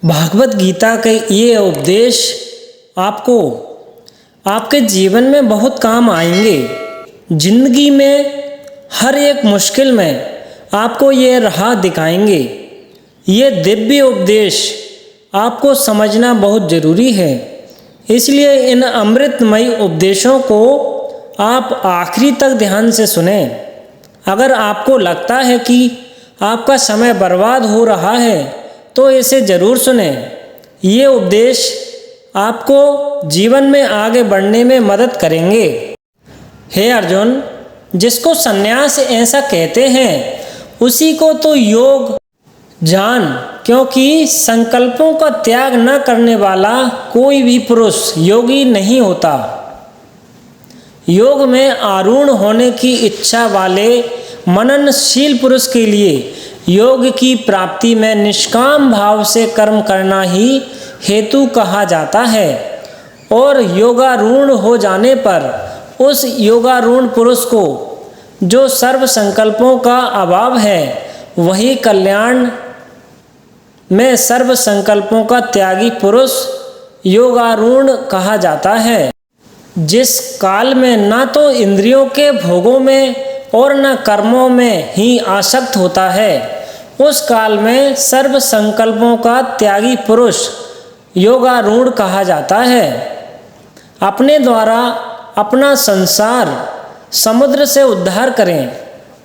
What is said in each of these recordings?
भागवत गीता के ये उपदेश आपको आपके जीवन में बहुत काम आएंगे। जिंदगी में हर एक मुश्किल में आपको ये राह दिखाएंगे। ये दिव्य उपदेश आपको समझना बहुत ज़रूरी है, इसलिए इन अमृतमयी उपदेशों को आप आखिरी तक ध्यान से सुने। अगर आपको लगता है कि आपका समय बर्बाद हो रहा है तो इसे ज़रूर सुने। ये उपदेश आपको जीवन में आगे बढ़ने में मदद करेंगे। हे अर्जुन, जिसको संन्यास ऐसा कहते हैं उसी को तो योग जान, क्योंकि संकल्पों का त्याग न करने वाला कोई भी पुरुष योगी नहीं होता। योग में आरूढ़ होने की इच्छा वाले मननशील पुरुष के लिए योग की प्राप्ति में निष्काम भाव से कर्म करना ही हेतु कहा जाता है, और योगारूढ़ हो जाने पर उस योगारूढ़ पुरुष को जो सर्व संकल्पों का अभाव है वही कल्याण में सर्व संकल्पों का त्यागी पुरुष योगारूढ़ कहा जाता है। जिस काल में ना तो इंद्रियों के भोगों में और न कर्मों में ही आसक्त होता है, उस काल में सर्व संकल्पों का त्यागी पुरुष योगारूढ़ कहा जाता है। अपने द्वारा अपना संसार समुद्र से उद्धार करें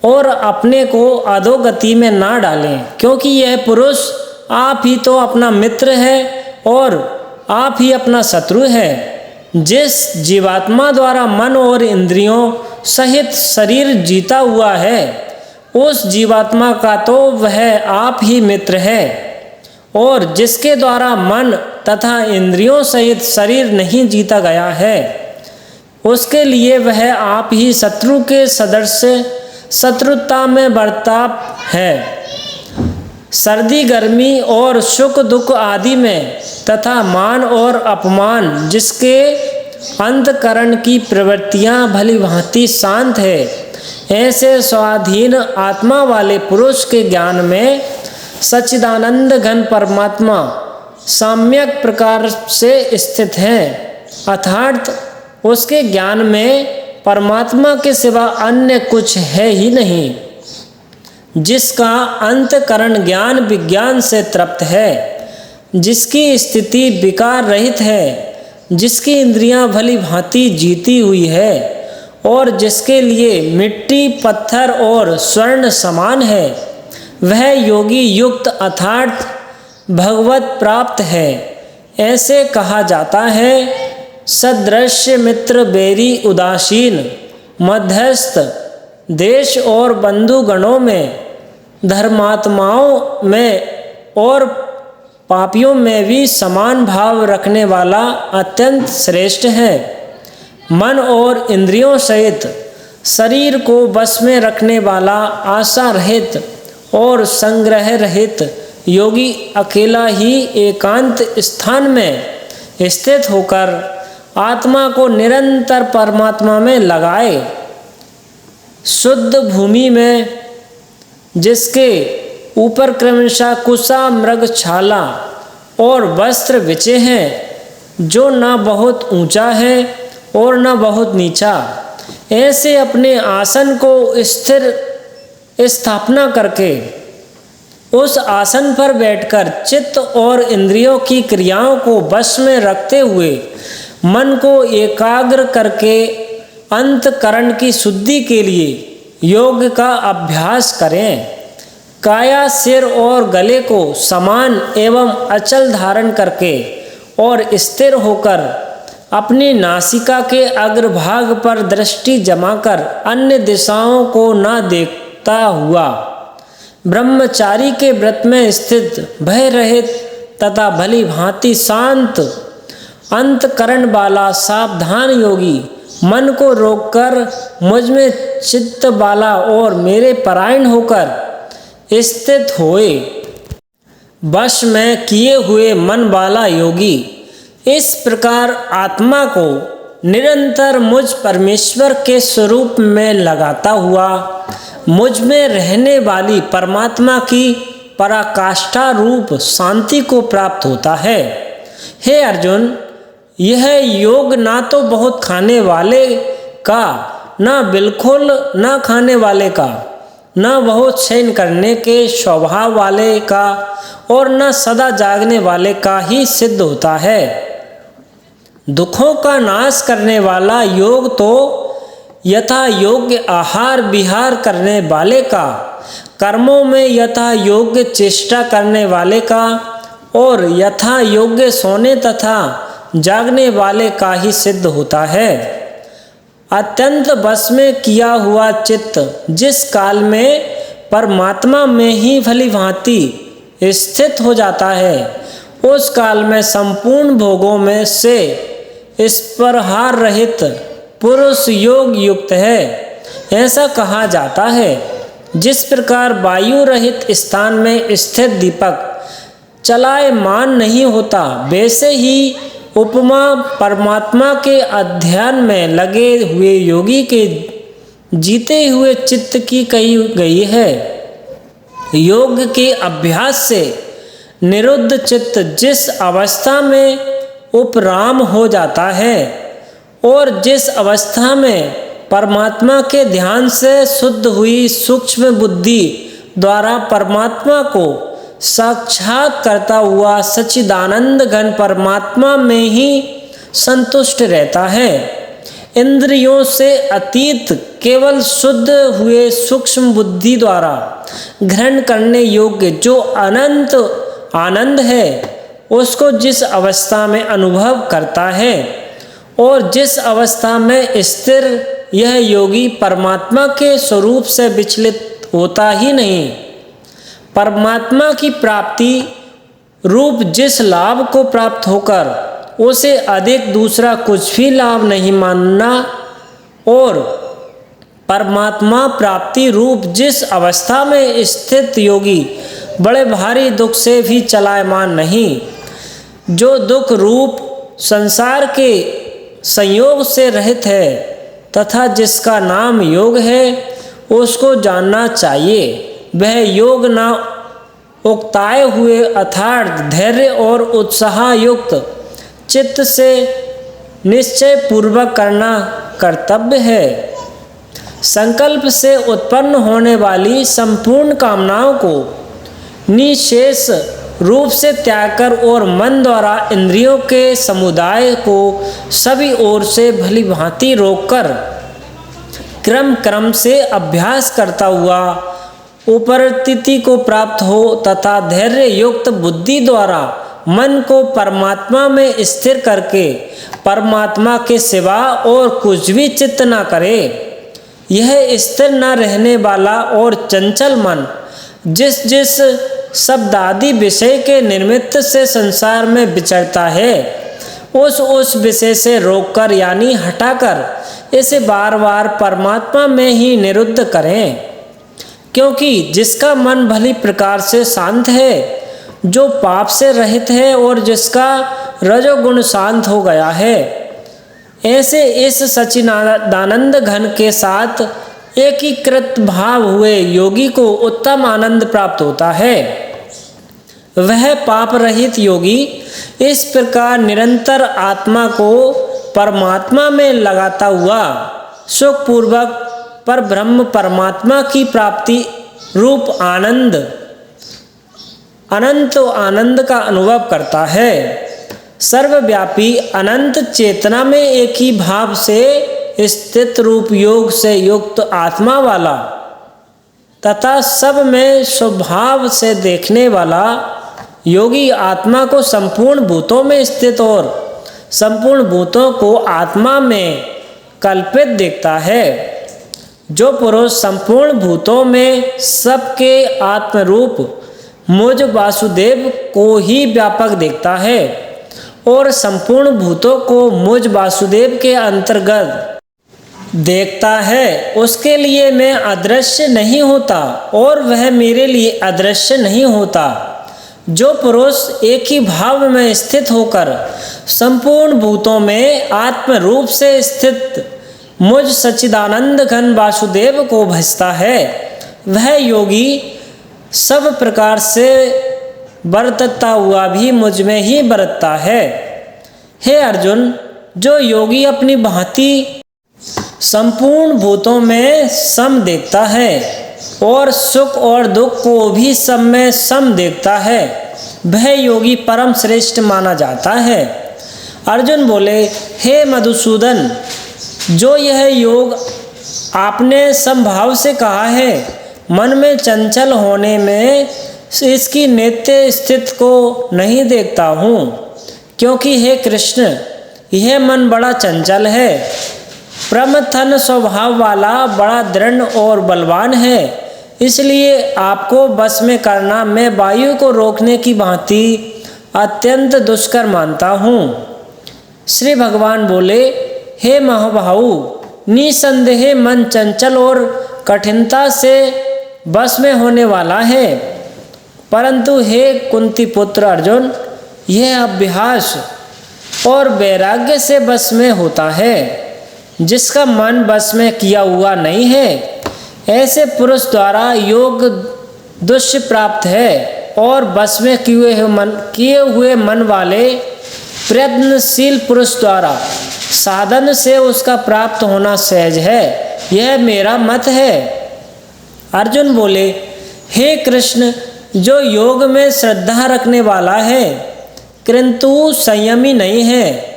और अपने को अधोगति में ना डालें, क्योंकि यह पुरुष आप ही तो अपना मित्र है और आप ही अपना शत्रु है। जिस जीवात्मा द्वारा मन और इंद्रियों सहित शरीर जीता हुआ है उस जीवात्मा का तो वह आप ही मित्र है, और जिसके द्वारा मन तथा इंद्रियों सहित शरीर नहीं जीता गया है उसके लिए वह आप ही शत्रु के सदस्य शत्रुता में बर्ताव है। सर्दी गर्मी और सुख दुख आदि में तथा मान और अपमान जिसके अंतकरण की प्रवृत्तियां भली भांति शांत है, ऐसे स्वाधीन आत्मा वाले पुरुष के ज्ञान में सच्चिदानंद घन परमात्मा सम्यक प्रकार से स्थित है, अर्थात उसके ज्ञान में परमात्मा के सिवा अन्य कुछ है ही नहीं। जिसका अंतकरण ज्ञान विज्ञान से तृप्त है, जिसकी स्थिति विकार रहित है, जिसकी इंद्रियां भली भांति जीती हुई है और जिसके लिए मिट्टी पत्थर और स्वर्ण समान है, वह योगी युक्त अर्थात भगवत प्राप्त है। ऐसे कहा जाता है, सदृश्य मित्र बैरी उदासीन, मध्यस्थ देश और बंधुगणों में, धर्मात्माओं में और पापियों में भी समान भाव रखने वाला अत्यंत श्रेष्ठ है। मन और इंद्रियों सहित शरीर को बस में रखने वाला आशा रहित और संग्रह रहित योगी अकेला ही एकांत स्थान में स्थित होकर आत्मा को निरंतर परमात्मा में लगाए। शुद्ध भूमि में जिसके ऊपर क्रमशः कुशा मृग छाला और वस्त्र बिछे हैं, जो न बहुत ऊंचा है और न बहुत नीचा, ऐसे अपने आसन को स्थिर स्थापना करके उस आसन पर बैठकर चित्त और इंद्रियों की क्रियाओं को वश में रखते हुए मन को एकाग्र करके अंतकरण की शुद्धि के लिए योग का अभ्यास करें। काया सिर और गले को समान एवं अचल धारण करके और स्थिर होकर अपनी नासिका के अग्रभाग पर दृष्टि जमाकर अन्य दिशाओं को न देखता हुआ ब्रह्मचारी के व्रत में स्थित भय रहित तथा भली भांति शांत अंतकरण वाला सावधान योगी मन को रोककर मुझ में चित्त वाला और मेरे परायण होकर स्थित होए। वश में किए हुए मन वाला योगी इस प्रकार आत्मा को निरंतर मुझ परमेश्वर के स्वरूप में लगाता हुआ मुझ में रहने वाली परमात्मा की पराकाष्ठा रूप शांति को प्राप्त होता है। हे अर्जुन, यह योग ना तो बहुत खाने वाले का, ना बिल्कुल ना खाने वाले का, न बहुत शयन करने के स्वभाव वाले का और न सदा जागने वाले का ही सिद्ध होता है। दुखों का नाश करने वाला योग तो यथा योग्य आहार विहार करने वाले का, कर्मों में यथा योग्य चेष्टा करने वाले का और यथा योग्य सोने तथा जागने वाले का ही सिद्ध होता है। अत्यंत बस में किया हुआ चित्त जिस काल में परमात्मा में ही भली भांति स्थित हो जाता है, उस काल में संपूर्ण भोगों में से स्पृहार रहित पुरुष योग युक्त है। ऐसा कहा जाता है। जिस प्रकार वायु रहित स्थान में स्थित दीपक चलायमान नहीं होता, वैसे ही उपमा परमात्मा के अध्ययन में लगे हुए योगी के जीते हुए चित्त की कही गई है। योग के अभ्यास से निरुद्ध चित्त जिस अवस्था में उपराम हो जाता है और जिस अवस्था में परमात्मा के ध्यान से शुद्ध हुई सूक्ष्म बुद्धि द्वारा परमात्मा को साक्षात करता हुआ सच्चिदानंद घन परमात्मा में ही संतुष्ट रहता है, इंद्रियों से अतीत केवल शुद्ध हुए सूक्ष्म बुद्धि द्वारा ग्रहण करने योग्य जो अनंत आनंद है, उसको जिस अवस्था में अनुभव करता है और जिस अवस्था में स्थिर यह योगी परमात्मा के स्वरूप से विचलित होता ही नहीं, परमात्मा की प्राप्ति रूप जिस लाभ को प्राप्त होकर उसे अधिक दूसरा कुछ भी लाभ नहीं मानना और परमात्मा प्राप्ति रूप जिस अवस्था में स्थित योगी बड़े भारी दुख से भी चलायमान नहीं, जो दुख रूप संसार के संयोग से रहित है तथा जिसका नाम योग है, उसको जानना चाहिए। वह योग ना उकताए हुए अर्थात धैर्य और उत्साह युक्त चित्त से निश्चय पूर्वक करना कर्तव्य है। संकल्प से उत्पन्न होने वाली संपूर्ण कामनाओं को निशेष रूप से त्याग कर और मन द्वारा इंद्रियों के समुदाय को सभी ओर से भली भांति रोककर क्रम क्रम से अभ्यास करता हुआ उपरतिथि को प्राप्त हो तथा धैर्य युक्त बुद्धि द्वारा मन को परमात्मा में स्थिर करके परमात्मा के सिवा और कुछ भी चित्त न करे। यह स्थिर न रहने वाला और चंचल मन जिस जिस शब्दादि विषय के निमित्त से संसार में विचरता है, उस विषय से रोककर यानी हटाकर इसे बार बार परमात्मा में ही निरुद्ध करें। क्योंकि जिसका मन भली प्रकार से शांत है, जो पाप से रहित है और जिसका रजोगुण शांत हो गया है, ऐसे इस सच्चिदानंद घन के साथ एकीकृत भाव हुए योगी को उत्तम आनंद प्राप्त होता है। वह पाप रहित योगी इस प्रकार निरंतर आत्मा को परमात्मा में लगाता हुआ सुखपूर्वक पर ब्रह्म परमात्मा की प्राप्ति रूप आनंद अनंत आनंद का अनुभव करता है। सर्वव्यापी अनंत चेतना में एक ही भाव से स्थित रूप योग से युक्त आत्मा वाला तथा सब में स्वभाव से देखने वाला योगी आत्मा को संपूर्ण भूतों में स्थित और संपूर्ण भूतों को आत्मा में कल्पित देखता है। जो पुरुष संपूर्ण भूतों में सबके आत्मरूप मुझ वासुदेव को ही व्यापक देखता है और संपूर्ण भूतों को मुझ वासुदेव के अंतर्गत देखता है, उसके लिए मैं अदृश्य नहीं होता और वह मेरे लिए अदृश्य नहीं होता। जो पुरुष एक ही भाव में स्थित होकर संपूर्ण भूतों में आत्म रूप से स्थित मुझ सच्चिदानंद घन वासुदेव को भजता है, वह योगी सब प्रकार से बरतता हुआ भी मुझ में ही बरतता है। हे अर्जुन, जो योगी अपनी भांति संपूर्ण भूतों में सम देखता है और सुख और दुख को भी सब में सम देखता है, वह योगी परम श्रेष्ठ माना जाता है। अर्जुन बोले, हे मधुसूदन, जो यह योग आपने समभाव से कहा है, मन में चंचल होने में इसकी नित्य स्थिति को नहीं देखता हूँ, क्योंकि हे कृष्ण, यह मन बड़ा चंचल है, प्रमथन स्वभाव वाला, बड़ा दृढ़ और बलवान है। इसलिए आपको बस में करना मैं वायु को रोकने की भांति अत्यंत दुष्कर मानता हूँ। श्री भगवान बोले, हे महाबाहु, निसंदेह मन चंचल और कठिनता से बस में होने वाला है, परंतु हे कुंती पुत्र अर्जुन, यह अभ्यास और वैराग्य से बस में होता है। जिसका मन बस में किया हुआ नहीं है, ऐसे पुरुष द्वारा योग दुष्य प्राप्त है, और बस में किए हुए मन वाले प्रयत्नशील पुरुष द्वारा साधन से उसका प्राप्त होना सहज है। यह मेरा मत है। अर्जुन बोले, हे कृष्ण, जो योग में श्रद्धा रखने वाला है किंतु संयमी नहीं है,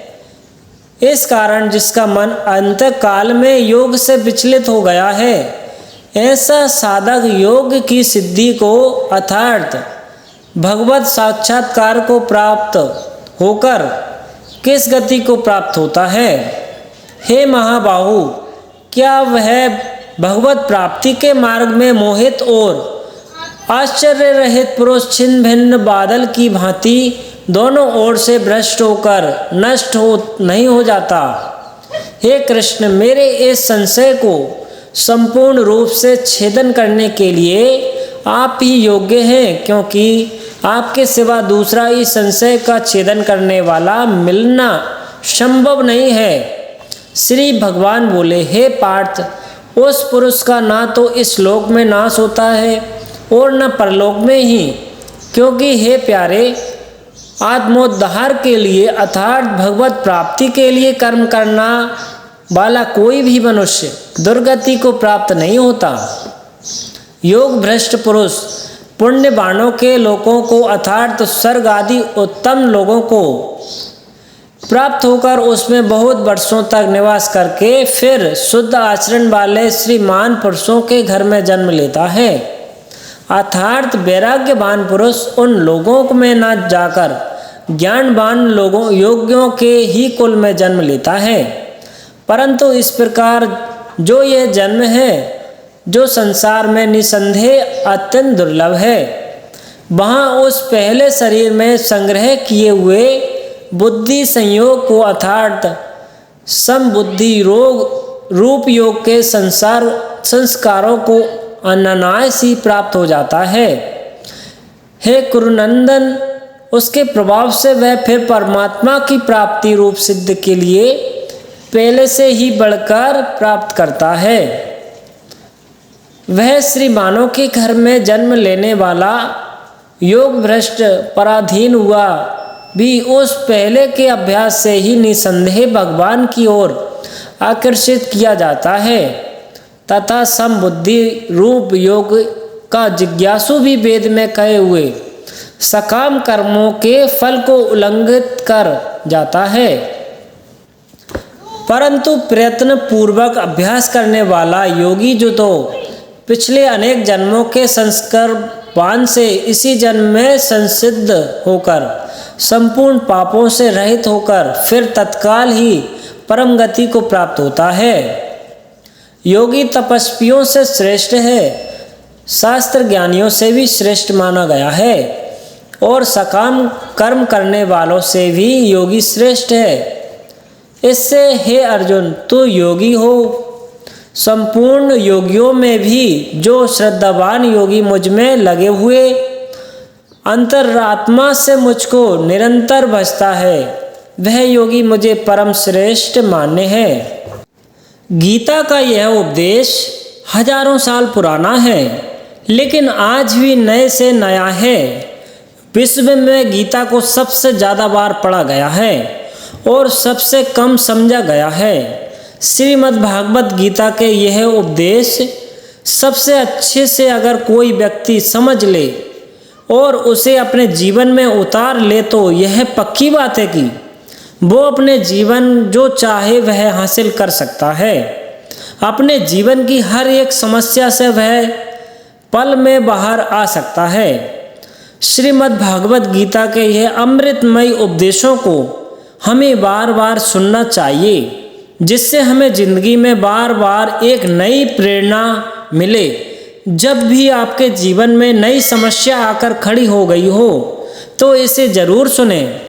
इस कारण जिसका मन अंत काल में योग से विचलित हो गया है, ऐसा साधक योग की सिद्धि को अर्थात भगवत साक्षात्कार को प्राप्त होकर किस गति को प्राप्त होता है? हे महाबाहु, क्या वह भगवत प्राप्ति के मार्ग में मोहित और आश्चर्य रहित पुरुष छिन्न भिन्न बादल की भांति दोनों ओर से भ्रष्ट होकर नष्ट नहीं हो जाता? हे कृष्ण, मेरे इस संशय को संपूर्ण रूप से छेदन करने के लिए आप ही योग्य हैं, क्योंकि आपके सिवा दूसरा इस संशय का छेदन करने वाला मिलना संभव नहीं है। श्री भगवान बोले, हे पार्थ, उस पुरुष का ना तो इस लोक में नाश होता है और न परलोक में ही, क्योंकि हे प्यारे, आत्मोद्धार के लिए अर्थात भगवत प्राप्ति के लिए कर्म करना वाला कोई भी मनुष्य दुर्गति को प्राप्त नहीं होता। योग भ्रष्ट पुरुष पुण्यवानों के लोगों को अर्थात स्वर्ग आदि उत्तम लोगों को प्राप्त होकर उसमें बहुत वर्षों तक निवास करके फिर शुद्ध आचरण वाले श्रीमान पुरुषों के घर में जन्म लेता है। अर्थात वैराग्यवान पुरुष उन लोगों में न जाकर ज्ञानवान लोगों योगियों के ही कुल में जन्म लेता है। परंतु इस प्रकार जो यह जन्म है, जो संसार में निसंदेह अत्यंत दुर्लभ है, वहाँ उस पहले शरीर में संग्रह किए हुए बुद्धि संयोग को अर्थात समबुद्धि रूप योग के संस्कारों को अनायास ही प्राप्त हो जाता है। हे कुरुनंदन, उसके प्रभाव से वह फिर परमात्मा की प्राप्ति रूप सिद्ध के लिए पहले से ही बढ़कर प्राप्त करता है। वह श्रीमानों के घर में जन्म लेने वाला योग भ्रष्ट पराधीन हुआ भी उस पहले के अभ्यास से ही निसंदेह भगवान की ओर आकर्षित किया जाता है तथा समबुद्धि रूप योग का जिज्ञासु भी वेद में कहे हुए सकाम कर्मों के फल को उल्लंघित कर जाता है। परंतु प्रयत्न पूर्वक अभ्यास करने वाला योगी जो तो पिछले अनेक जन्मों के संस्कार वान से इसी जन्म में संसिद्ध होकर संपूर्ण पापों से रहित होकर फिर तत्काल ही परम गति को प्राप्त होता है। योगी तपस्वियों से श्रेष्ठ है, शास्त्र ज्ञानियों से भी श्रेष्ठ माना गया है और सकाम कर्म करने वालों से भी योगी श्रेष्ठ है। इससे हे अर्जुन, तू योगी हो। संपूर्ण योगियों में भी जो श्रद्धावान योगी मुझ में लगे हुए अंतरात्मा से मुझको निरंतर भजता है, वह योगी मुझे परम श्रेष्ठ मान्य है। गीता का यह उपदेश हजारों साल पुराना है, लेकिन आज भी नए से नया है। विश्व में गीता को सबसे ज़्यादा बार पढ़ा गया है और सबसे कम समझा गया है। श्रीमद् भागवत गीता के यह उपदेश सबसे अच्छे से अगर कोई व्यक्ति समझ ले और उसे अपने जीवन में उतार ले तो यह पक्की बात है कि वो अपने जीवन जो चाहे वह हासिल कर सकता है। अपने जीवन की हर एक समस्या से वह पल में बाहर आ सकता है। श्रीमद् भागवत गीता के यह अमृतमयी उपदेशों को हमें बार बार सुनना चाहिए, जिससे हमें जिंदगी में बार बार एक नई प्रेरणा मिले। जब भी आपके जीवन में नई समस्या आकर खड़ी हो गई हो तो इसे ज़रूर सुनें।